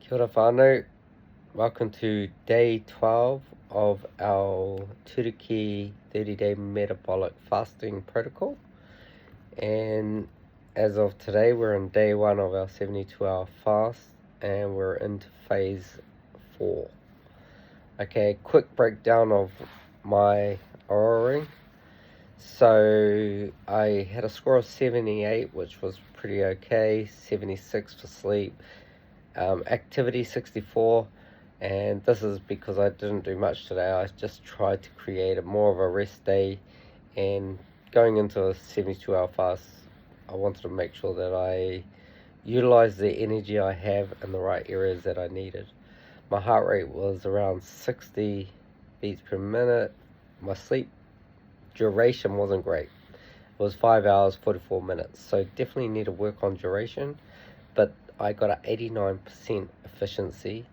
Kia ora whānau. Welcome to day 12 of our Turuki 30-day metabolic fasting protocol. And as of today, we're on day 1 of our 72-hour fast, and we're into phase 4. Okay, quick breakdown of my Aurora ring. So I had a score of 78, which was pretty okay, 76 for sleep. Activity 64, and this is because I didn't do much today. I just tried to create more of a rest day, and going into a 72-hour fast, I wanted to make sure that I utilize the energy I have in the right areas that I needed. My heart rate was around 60 beats per minute. My sleep duration wasn't great. It was 5 hours 44 minutes, so definitely need to work on duration, but I got an 89% efficiency,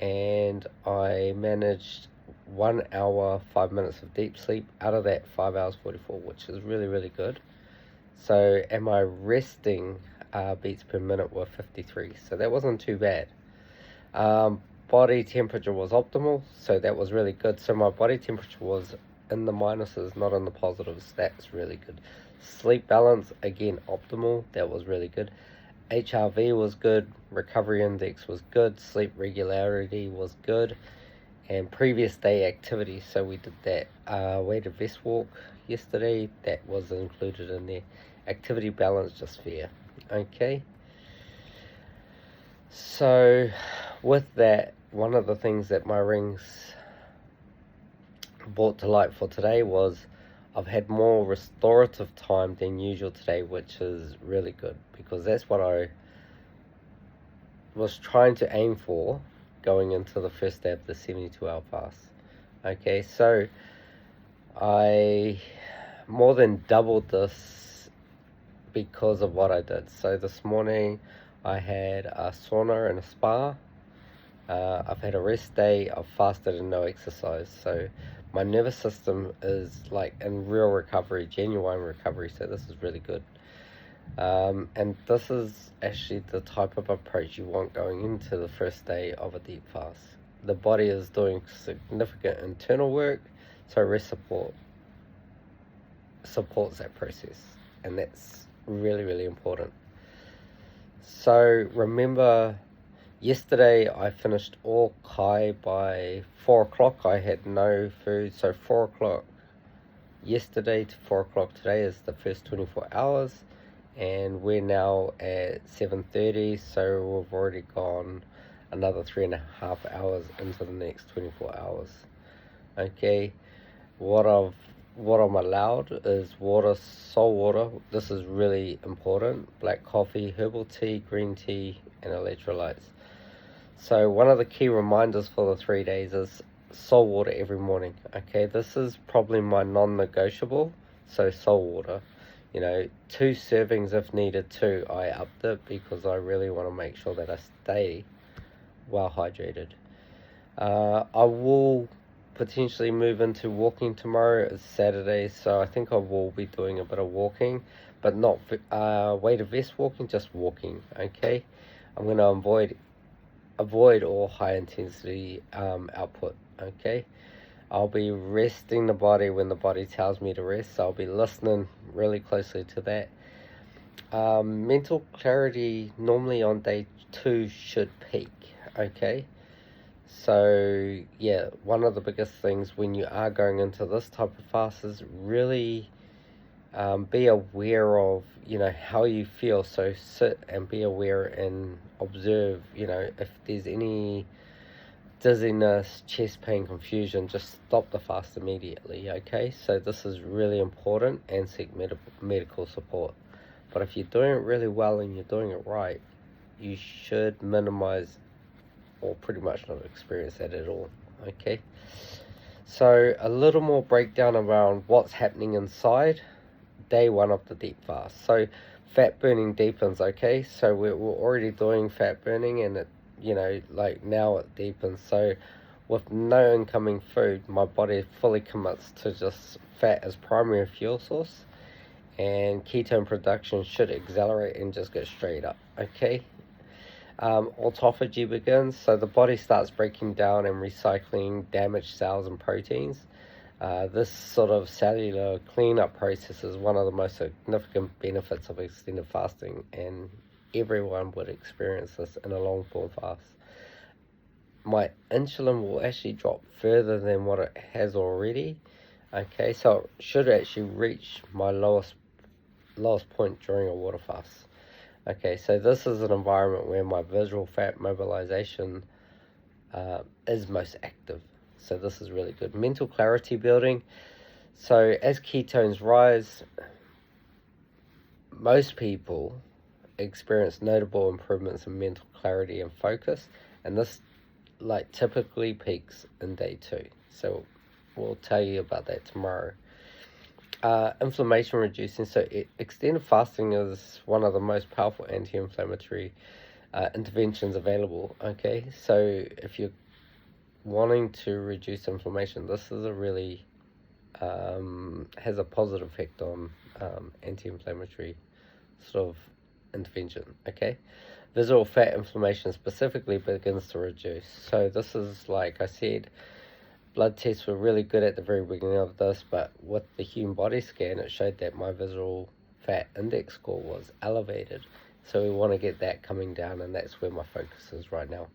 and I managed 1 hour 5 minutes of deep sleep out of that 5 hours 44, which is really good. So, and my resting beats per minute were 53, so that wasn't too bad. Body temperature was optimal, so that was really good. So my body temperature was in the minuses, not in the positives. That's really good. Sleep balance, again, optimal. That was really good. HRV was good, recovery index was good, sleep regularity was good, and previous day activity, so we did that weighted vest walk yesterday, that was included in there. Activity balance, just fair. Okay, so with that, one of the things that my rings brought to light for today was I've had more restorative time than usual today, which is really good, because that's what I was trying to aim for going into the first day of the 72-hour fast. Okay, so I more than doubled this because of what I did. So this morning I had a sauna and a spa. I've had a rest day, I've fasted and no exercise, so my nervous system is like in real recovery, genuine recovery, so this is really good. And this is actually the type of approach you want going into the first day of a deep fast. The body is doing significant internal work, so rest support supports that process, and that's really important. So remember, yesterday I finished all kai by 4 o'clock. I had no food, so 4 o'clock yesterday to 4 o'clock today is the first 24 hours, and we're now at 7:30, so we've already gone another 3.5 hours into the next 24 hours. Okay, what I'm allowed is water, salt water. This is really important. Black coffee, herbal tea, green tea, and electrolytes. So one of the key reminders for the 3 days is salt water every morning. Okay, this is probably my non-negotiable. So salt water, 2 servings if needed. 2, I upped it because I really want to make sure that I stay well hydrated. I will potentially move into walking tomorrow. It's Saturday, so I think I will be doing a bit of walking, but not weighted vest walking, just walking. Okay, I'm going to avoid all high intensity output. Okay, I'll be resting the body when the body tells me to rest, so I'll be listening really closely to that. Mental clarity normally on day 2 should peak. Okay, so yeah, one of the biggest things when you are going into this type of fast is really be aware of how you feel. So sit and be aware and observe, if there's any dizziness, chest pain, confusion, just stop the fast immediately. Okay, so this is really important, and seek medical support. But if you're doing it really well and you're doing it right, you should minimize or pretty much not experience that at all. Okay, so a little more breakdown around what's happening inside day 1 of the deep fast. So fat burning deepens. Okay, so we're already doing fat burning, and it now it deepens. So with no incoming food, my body fully commits to just fat as primary fuel source, and ketone production should accelerate and just go straight up. Okay, Autophagy begins, so the body starts breaking down and recycling damaged cells and proteins. This sort of cellular cleanup process is one of the most significant benefits of extended fasting, and everyone would experience this in a long form fast. My insulin will actually drop further than what it has already. Okay, so it should actually reach my lowest point during a water fast. Okay, so this is an environment where my visceral fat mobilization is most active. So this is really good. Mental clarity building. So as ketones rise, most people experience notable improvements in mental clarity and focus, and this typically peaks in day 2. So we'll tell you about that tomorrow. Inflammation reducing. So extended fasting is one of the most powerful anti-inflammatory interventions available. Okay, so if you're wanting to reduce inflammation, this is a really has a positive effect on anti-inflammatory sort of intervention. Okay, visceral fat inflammation specifically begins to reduce. So this is, like I said, blood tests were really good at the very beginning of this, but with the human body scan, it showed that my visceral fat index score was elevated. So we want to get that coming down, and that's where my focus is right now.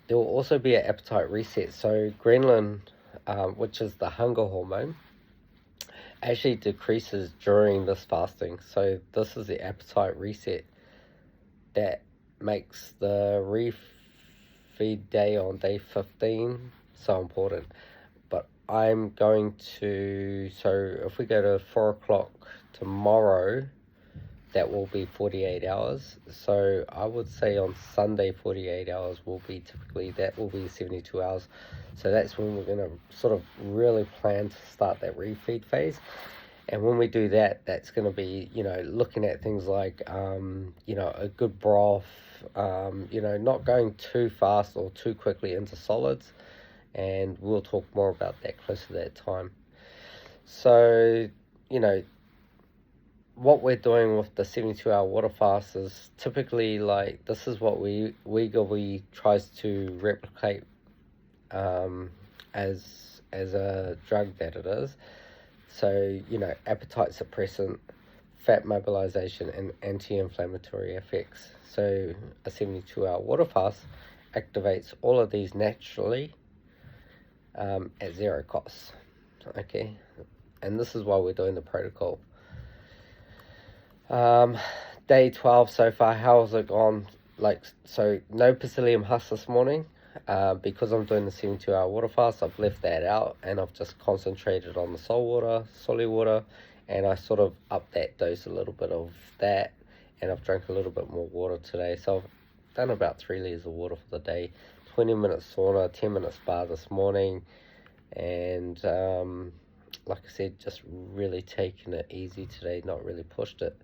There will also be an appetite reset. So ghrelin, which is the hunger hormone, actually decreases during this fasting. So this is the appetite reset that makes the refeed day on day 15 so important. But I'm going to, so if we go to 4 o'clock tomorrow, that will be 48 hours. So I would say on Sunday 48 hours will be typically, that will be 72 hours. So that's when we're going to sort of really plan to start that refeed phase. And when we do that, that's going to be, looking at things like, a good broth, not going too fast or too quickly into solids. And we'll talk more about that closer to that time. So, what we're doing with the 72-hour water fast is typically this is what Wegovy tries to replicate as a drug that it is. So, appetite suppressant, fat mobilization, and anti-inflammatory effects. So a 72-hour water fast activates all of these naturally at zero cost. Okay, and this is why we're doing the protocol. Day 12 so far, how's it gone? So no psyllium husk this morning. Because I'm doing the 72-hour water fast, I've left that out, and I've just concentrated on the solid water, and I sort of upped that dose a little bit of that, and I've drank a little bit more water today. So I've done about 3 liters of water for the day, 20 minutes sauna, 10 minutes spa this morning, and like I said, just really taking it easy today, not really pushed it.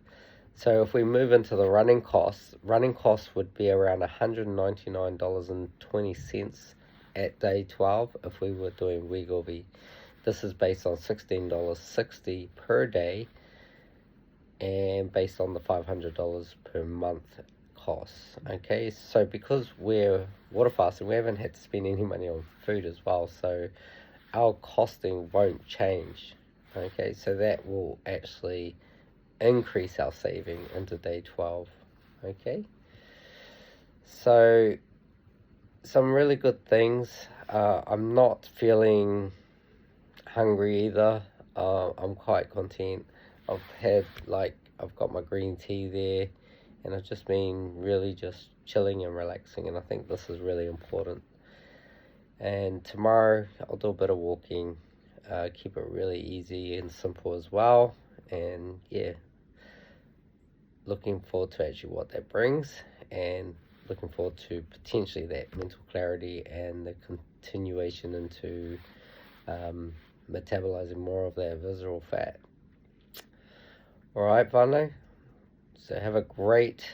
So if we move into the running costs would be around $199.20 at day 12 if we were doing Wegovy. This is based on $16.60 per day and based on the $500 per month costs. Okay, so because we're water fasting, we haven't had to spend any money on food as well, so our costing won't change. Okay, so that will actually increase our saving into day 12. Okay, so some really good things. I'm not feeling hungry either. I'm quite content. I've got my green tea there, and I've just been really just chilling and relaxing, and I think this is really important. And tomorrow I'll do a bit of walking, keep it really easy and simple as well, and yeah, looking forward to actually what that brings, and looking forward to potentially that mental clarity and the continuation into metabolizing more of that visceral fat. Alright, whānau, so have a great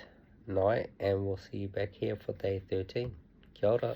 night, and we'll see you back here for day 13. Kia ora.